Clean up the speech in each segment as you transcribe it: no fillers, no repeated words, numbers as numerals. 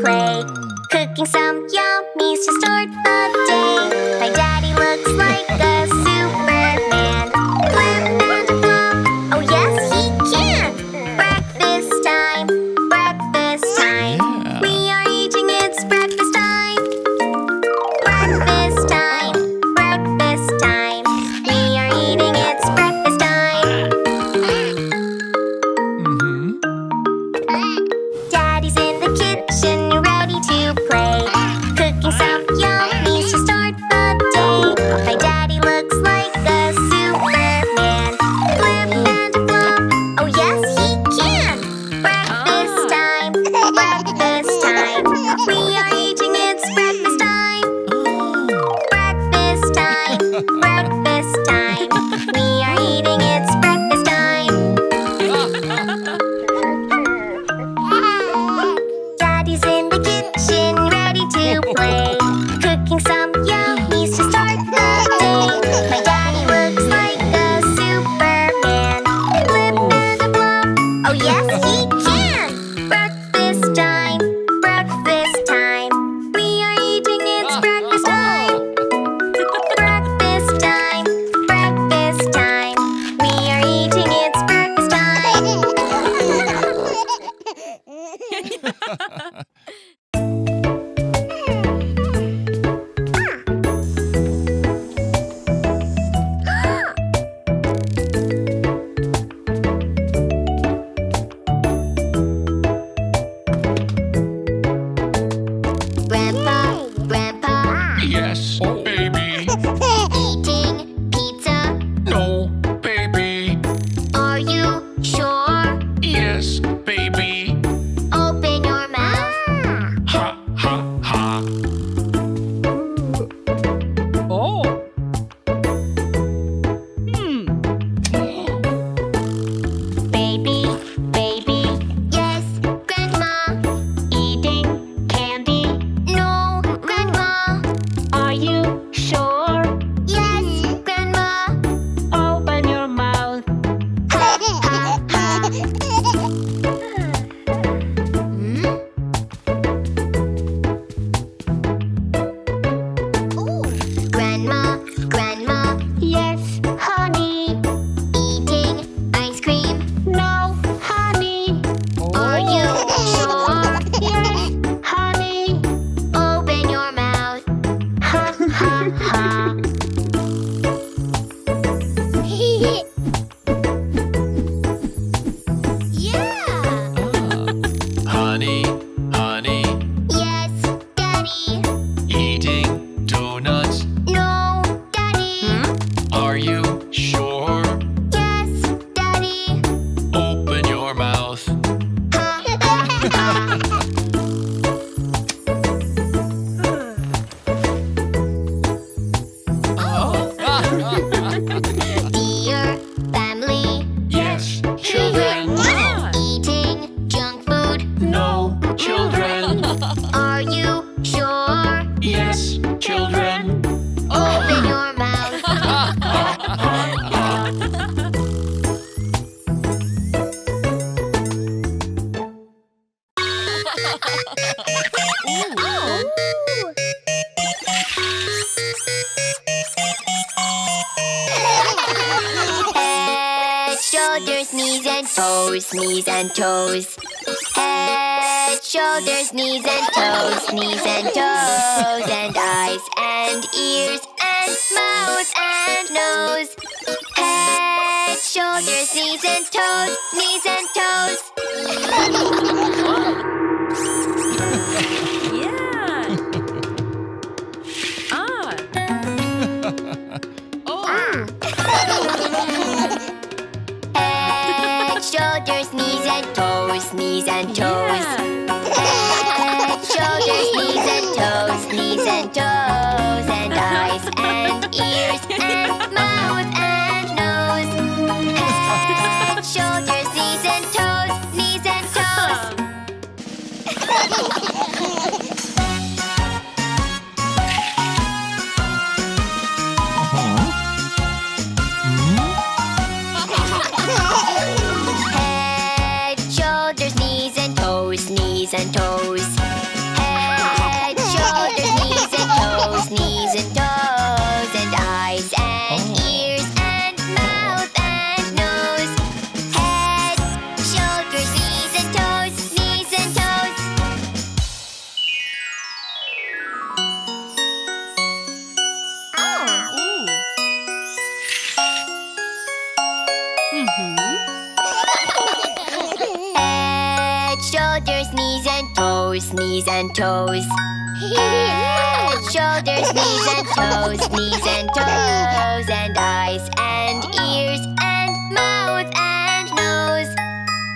play, cooking some yummies to start the day. My daddy looks like a Superman. Flip and a flop, oh yes he can. Breakfast time, breakfast time. We are eating, it's breakfast time. Breakfast time, breakfast time. We are eating, it's breakfast time. Daddy's in the kitchen, ready to play, cooking some yummies to start the day. My daddy looks like a Superman. Flip and a flop, oh yes he can. Breakfast time, breakfast time. We are eating, it's breakfast time. Breakfast time, breakfast time. We are eating, it's breakfast time. Daddy's in the kitchen, ready to play, cooking some yummies to start the day. My daddy looks like a Superman. Flip and a flop, oh yes he can. Breakfast time, breakfast time. We are eating, it's breakfast time. Breakfast time, breakfast time. We are eating, it's breakfast time. Grandpa, Grandpa, Yes, baby. eating pizza? No, baby. Are you sure? Yes, baby. Open your mouth. Ha, ha, ha. Baby, baby. Yes, Grandma. Eating candy? No, Grandma. Are you sure? Yes, Grandma. Open your mouth. Ha, ha, ha. Grandma, Grandma. Yes, honey. Eating ice cream? No, honey. Are you sure? Yes, honey. Open your mouth. Ha ha ha. Yeah! Honey, honey. Yes, Daddy. Eating donuts. No, Daddy. Are you sure? Yes, Daddy. Open your mouth. Ha, ha, ha. Dear family, Yes, children. eating junk food? No, children. Are you sure? Yes, children. Open your mouth. Head, shoulders, knees and toes, knees and toes. Head, shoulders, knees and toes, knees and toes, and eyes and ears and mouth and nose. Head, shoulders, knees and toes, knees and toes. Head, shoulders, knees and toes, knees and toes. Head, shoulders, knees and toes, knees and toes, and eyes and ears and mouth and nose. Head, shoulders, knees and toes, knees and toes. Head, shoulders, knees and toes. knees and toes. Head, shoulders, knees and toes, knees and toes, and eyes and ears and mouth and nose.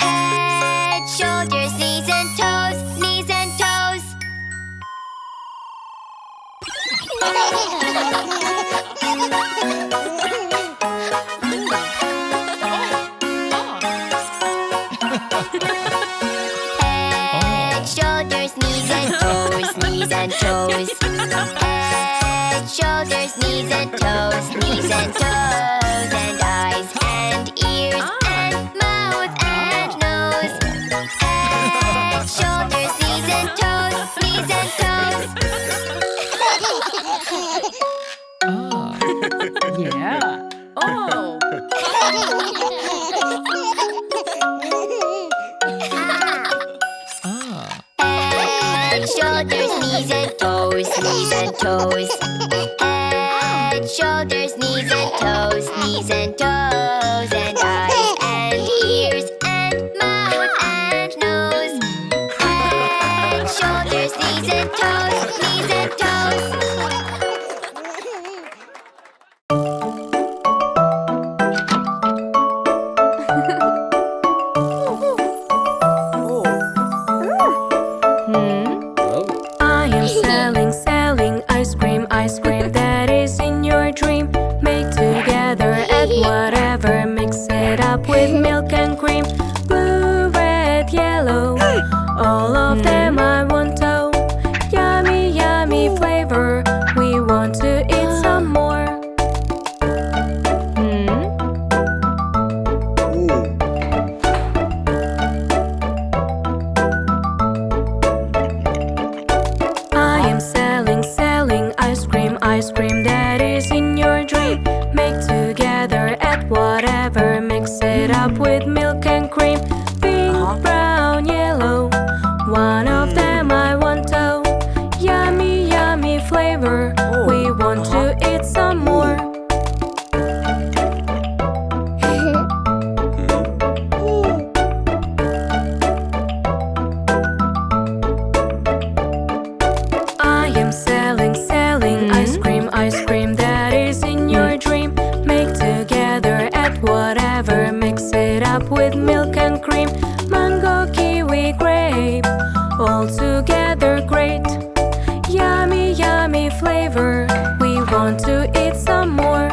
Head, shoulders, knees and toes, knees and toes. Head, shoulders, knees and toes, knees and toes. Head, shoulders, knees and toes, knees and toes, and eyes and ears and mouth and nose. Head, shoulders, knees and toes, knees and toes. Yeah. Oh. Head, shoulders, knees and toes, knees and toes. Head, shoulders, knees and toes, knees and toes, and eyes and ears and mouth and nose. Head, shoulders, knees and toes, knees and toes. I am selling ice cream that is in your dream. Make together, add whatever, mix it up with milk and cream. Blue, red, yellow, all of them I want to. Yummy, yummy flavor, we want to eat some more. I am selling ice cream that is in your dream. Make together, add whatever, mix it up with milk and cream. Pink, brown, yellow, one of them I want to. Yummy, yummy flavor, we want to eat some more. I am selling ice cream that is in your dream. Make together, add whatever, mix it up with milk and cream. Mango, kiwi, grape, all together great. Yummy, yummy flavor, we want to eat some more.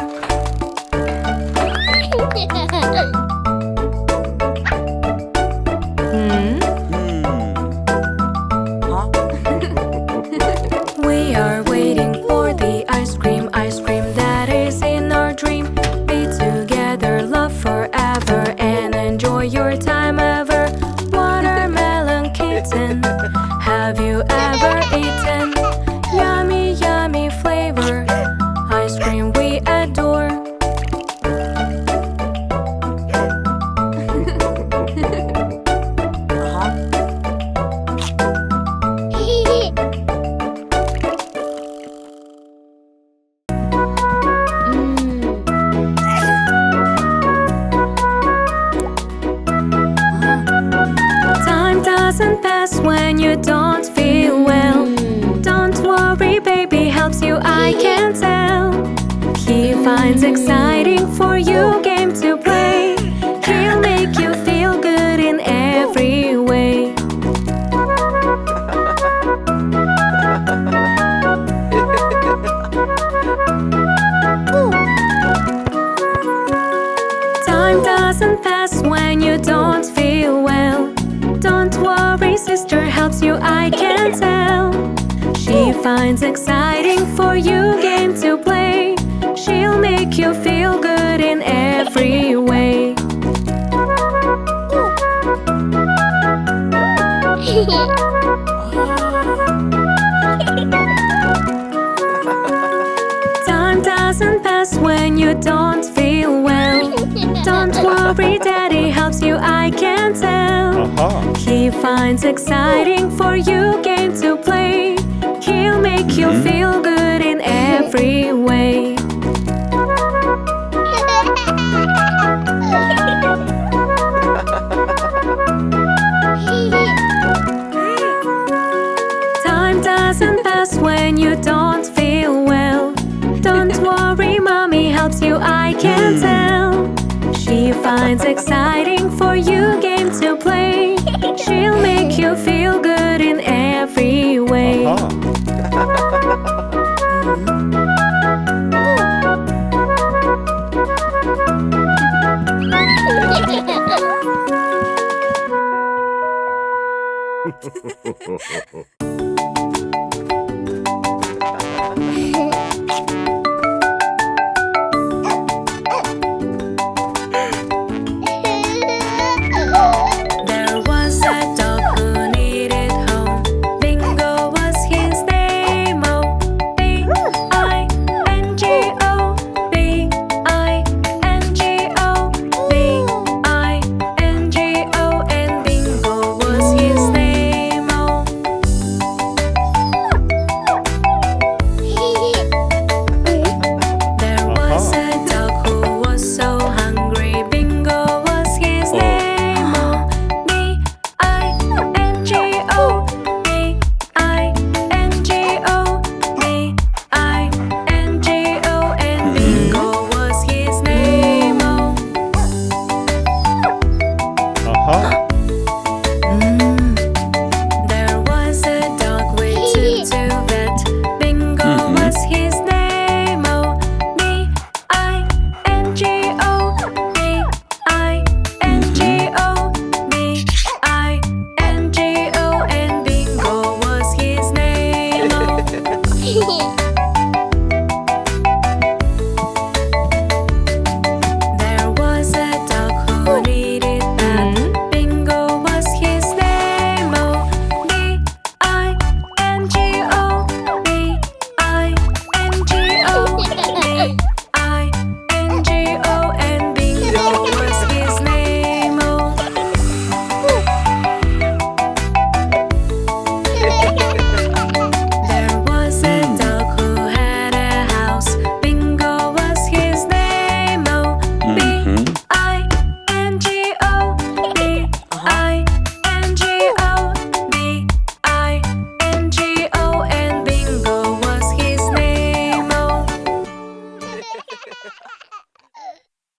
We are waiting for the ice cream that is in our dream. Be together, love forever, and enjoy your time ever. Watermelon kitten, have you ever eaten? Yummy, yummy flavor, ice cream we adore. Time doesn't pass when you don't feel well. Don't worry, baby helps you, I can tell. He finds exciting for you game to play. He'll make you feel good in every way. Time doesn't pass when you don't feel well. Don't worry, sister helps you, I can tell. She finds exciting for you game to play. She'll make you feel good in every way. Time doesn't pass when you don't feel well. Don't worry, daddy helps you, I can tell. He finds exciting for you game to play. He'll make you feel good in every way. doesn't pass when you don't feel well. Don't worry, mommy helps you, I can tell. She finds exciting for you game to play. She'll make you feel good in every way.